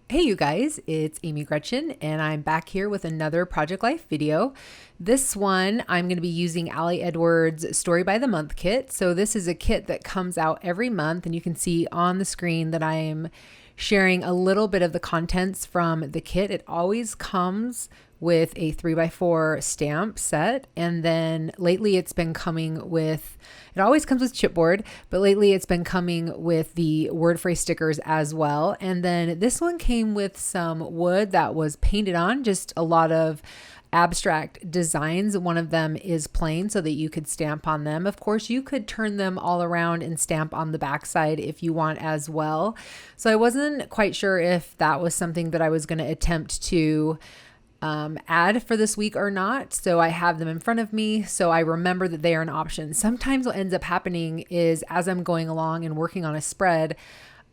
Hey you guys, it's Amy Gretchen and I'm back here with another Project Life video. This one I'm going to be using Ali Edwards' Story by the Month kit. So this is a kit that comes out every month and you can see on the screen that I'm sharing a little bit of the contents from the kit. It always comes with a 3x4 stamp set, and then lately it's been coming with, it always comes with chipboard, but lately it's been coming with the word phrase stickers as well. And then this one came with some wood that was painted on, just a lot of abstract designs. One of them is plain so that you could stamp on them. Of course, you could turn them all around and stamp on the backside if you want as well. So I wasn't quite sure if that was something that I was going to attempt to add for this week or not. So I have them in front of me, so I remember that they are an option. Sometimes what ends up happening is as I'm going along and working on a spread,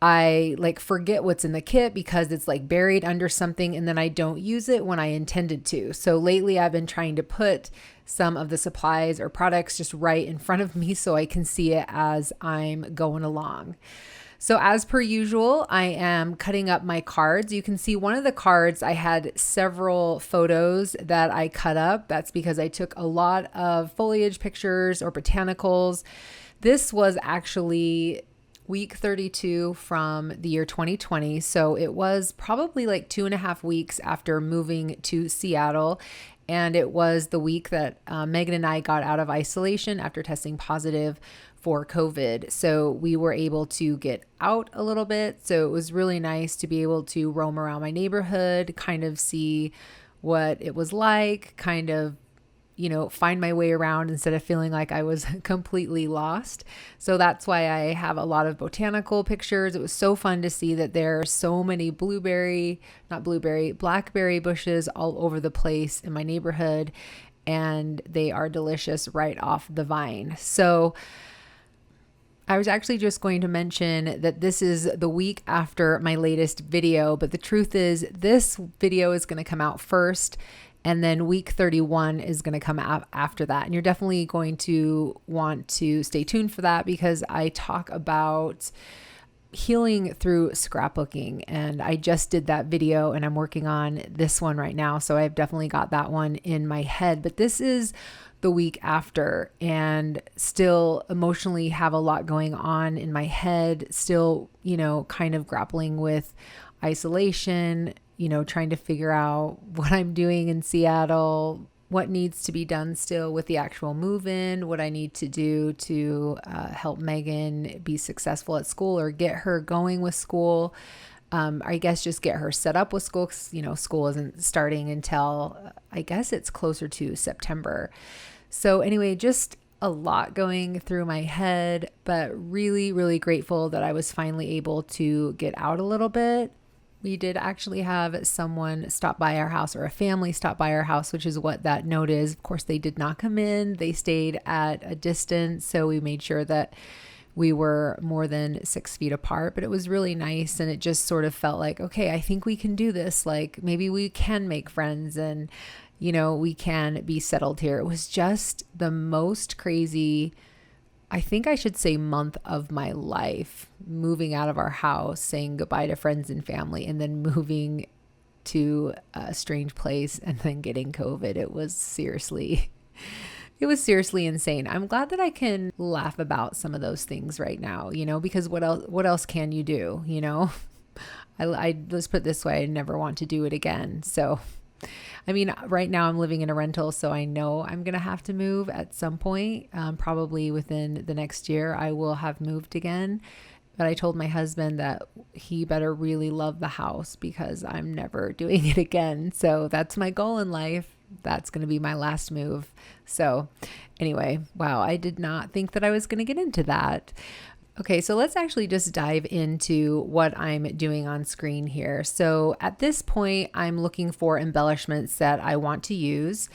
I forget what's in the kit because it's buried under something, and then I don't use it when I intended to. So lately I've been trying to put some of the supplies or products just right in front of me so I can see it as I'm going along. So as per usual, I am cutting up my cards. You can see one of the cards, I had several photos that I cut up. That's because I took a lot of foliage pictures or botanicals. This was actually week 32 from the year 2020. So it was probably 2.5 weeks after moving to Seattle. And it was the week that Megan and I got out of isolation after testing positive for COVID. So we were able to get out a little bit. So it was really nice to be able to roam around my neighborhood, kind of see what it was like, kind of, find my way around instead of feeling like I was completely lost. So that's why I have a lot of botanical pictures. It was so fun to see that there are so many blackberry bushes all over the place in my neighborhood, and they are delicious right off the vine. So I was actually just going to mention that this is the week after my latest video, but the truth is this video is going to come out first, and then week 31 is going to come out after that. And you're definitely going to want to stay tuned for that because I talk about healing through scrapbooking, and I just did that video and I'm working on this one right now. So I've definitely got that one in my head, but this is the week after and still emotionally have a lot going on in my head, still, kind of grappling with isolation, trying to figure out what I'm doing in Seattle, what needs to be done still with the actual move-in, what I need to do to help Megan be successful at school or get her going with school. I guess just get her set up with school because, school isn't starting until I guess it's closer to September. So anyway, just a lot going through my head, but really, really grateful that I was finally able to get out a little bit. We did actually have someone stop by our house, or a family stop by our house, which is what that note is. Of course, they did not come in. They stayed at a distance. So we made sure that we were more than 6 feet apart, but it was really nice. And it just sort of felt like, okay, I think we can do this. Maybe we can make friends and, we can be settled here. It was just the most crazy, I think I should say, month of my life, moving out of our house, saying goodbye to friends and family, and then moving to a strange place and then getting COVID. It was seriously insane. I'm glad that I can laugh about some of those things right now, because what else can you do? I let's put it this way, I never want to do it again. So right now I'm living in a rental, so I know I'm going to have to move at some point. Probably within the next year, I will have moved again. But I told my husband that he better really love the house because I'm never doing it again. So that's my goal in life. That's going to be my last move. So anyway, wow, I did not think that I was going to get into that. Okay, so let's actually just dive into what I'm doing on screen here. So at this point, I'm looking for embellishments that I want to use.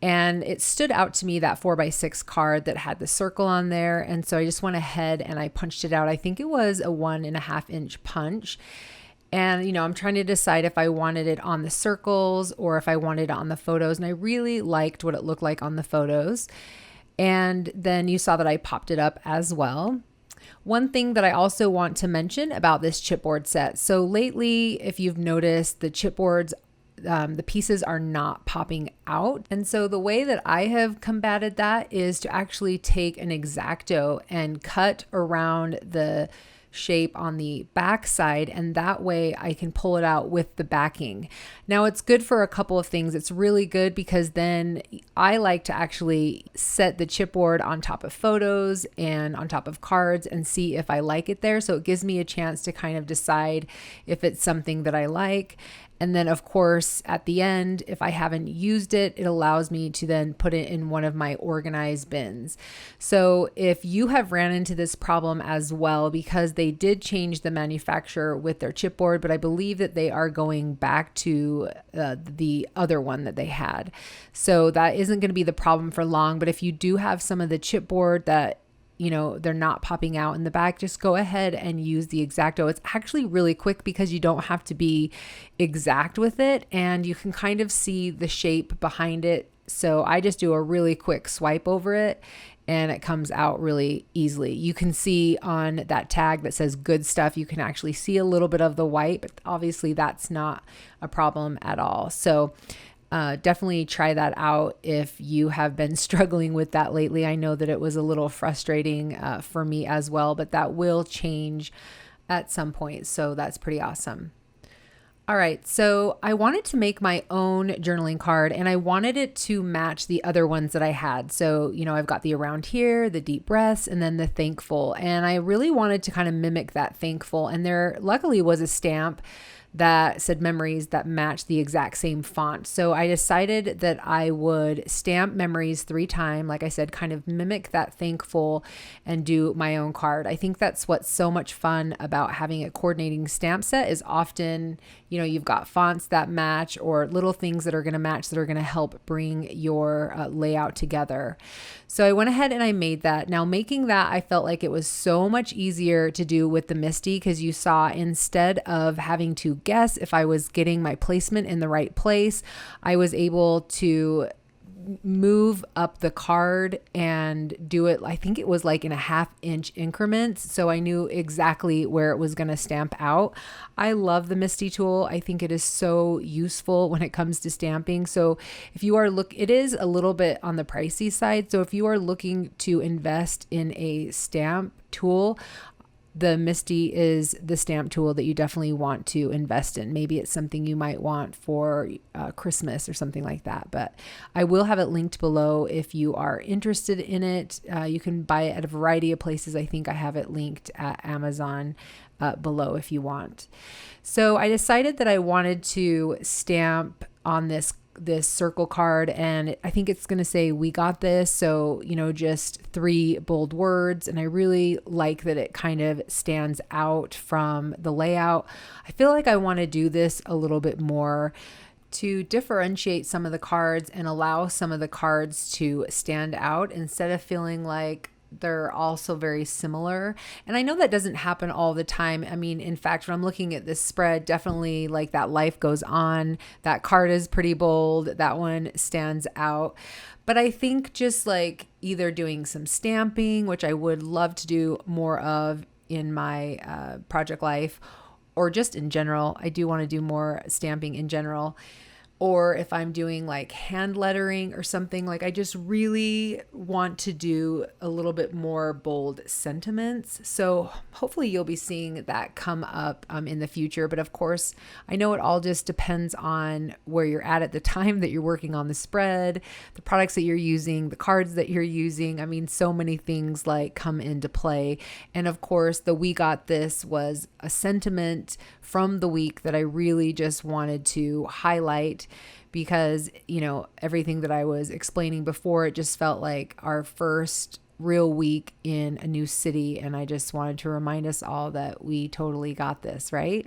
And it stood out to me that 4x6 card that had the circle on there. And so I just went ahead and I punched it out. I think it was a 1.5 inch punch. And, I'm trying to decide if I wanted it on the circles or if I wanted it on the photos. And I really liked what it looked like on the photos. And then you saw that I popped it up as well. One thing that I also want to mention about this chipboard set. So lately, if you've noticed, the chipboards, the pieces are not popping out. And so the way that I have combated that is to actually take an X-ACTO and cut around the shape on the back side, and that way I can pull it out with the backing. Now it's good for a couple of things. It's really good because then I like to actually set the chipboard on top of photos and on top of cards and see if I like it there. So it gives me a chance to kind of decide if it's something that I like. And then of course, at the end, if I haven't used it, it allows me to then put it in one of my organized bins. So if you have ran into this problem as well, because they did change the manufacturer with their chipboard, but I believe that they are going back to the other one that they had. So that isn't going to be the problem for long. But if you do have some of the chipboard that they're not popping out in the back, just go ahead and use the X-ACTO. It's actually really quick because you don't have to be exact with it and you can kind of see the shape behind it. So I just do a really quick swipe over it and it comes out really easily. You can see on that tag that says good stuff, you can actually see a little bit of the white, but obviously that's not a problem at all. So definitely try that out if you have been struggling with that lately. I know that it was a little frustrating for me as well, but that will change at some point. So that's pretty awesome. All right, so I wanted to make my own journaling card and I wanted it to match the other ones that I had. So, I've got the around here, the deep breaths, and then the thankful. And I really wanted to kind of mimic that thankful. And there luckily was a stamp that said memories that matched the exact same font. So I decided that I would stamp memories 3 times, like I said, kind of mimic that thankful and do my own card. I think that's what's so much fun about having a coordinating stamp set is often, you've got fonts that match or little things that are going to match that are going to help bring your layout together. So I went ahead and I made that. Now making that, I felt like it was so much easier to do with the Misti because you saw instead of having to guess if I was getting my placement in the right place, I was able to move up the card and do it. I think it was like in a 1/2 inch increments. So I knew exactly where it was going to stamp out. I love the Misti tool. I think it is so useful when it comes to stamping. So if you are it is a little bit on the pricey side. So if you are looking to invest in a stamp tool, the Misti is the stamp tool that you definitely want to invest in. Maybe it's something you might want for Christmas or something like that. But I will have it linked below if you are interested in it. You can buy it at a variety of places. I think I have it linked at Amazon below if you want. So I decided that I wanted to stamp on this circle card, and I think it's going to say we got this. So, just 3 bold words. And I really like that it kind of stands out from the layout. I feel like I want to do this a little bit more to differentiate some of the cards and allow some of the cards to stand out instead of feeling like they're also very similar. And I know that doesn't happen all the time. I mean, in fact, when I'm looking at this spread, definitely like that life goes on. That card is pretty bold. That one stands out. But I think just like either doing some stamping, which I would love to do more of in my project life, or just in general, I do want to do more stamping in general. Or if I'm doing like hand lettering or something, like I just really want to do a little bit more bold sentiments. So hopefully you'll be seeing that come up in the future. But of course, I know it all just depends on where you're at the time that you're working on the spread, the products that you're using, the cards that you're using. I mean, so many things like come into play. And of course, the We Got This was a sentiment from the week that I really just wanted to highlight because, everything that I was explaining before, it just felt like our first real week in a new city. And I just wanted to remind us all that we totally got this, right?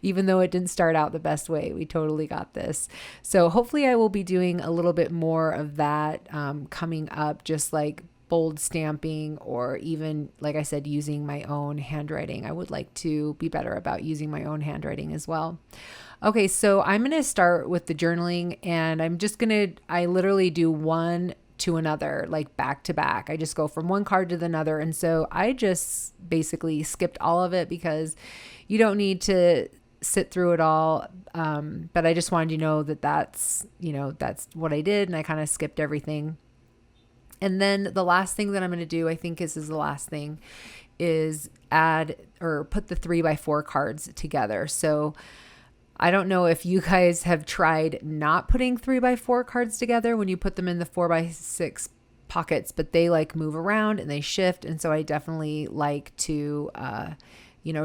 Even though it didn't start out the best way, we totally got this. So hopefully I will be doing a little bit more of that coming up, just like bold stamping, or even, like I said, using my own handwriting. I would like to be better about using my own handwriting as well. Okay, so I'm going to start with the journaling, and I literally do 1 to another, like back to back. I just go from one card to the other. And so I just basically skipped all of it because you don't need to sit through it all. But I just wanted you to know that that's what I did. And I kind of skipped everything. And then the last thing that I'm going to do, I think this is the last thing, is add or put the 3x4 cards together. So I don't know if you guys have tried not putting 3x4 cards together when you put them in the 4x6 pockets, but they like move around and they shift. And so I definitely like to,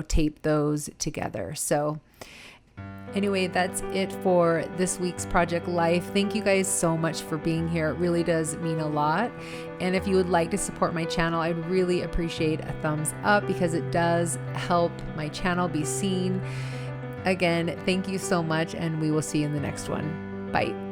tape those together. So anyway, that's it for this week's Project Life. Thank you guys so much for being here. It really does mean a lot. And if you would like to support my channel, I'd really appreciate a thumbs up because it does help my channel be seen. Again, thank you so much, and we will see you in the next one. Bye.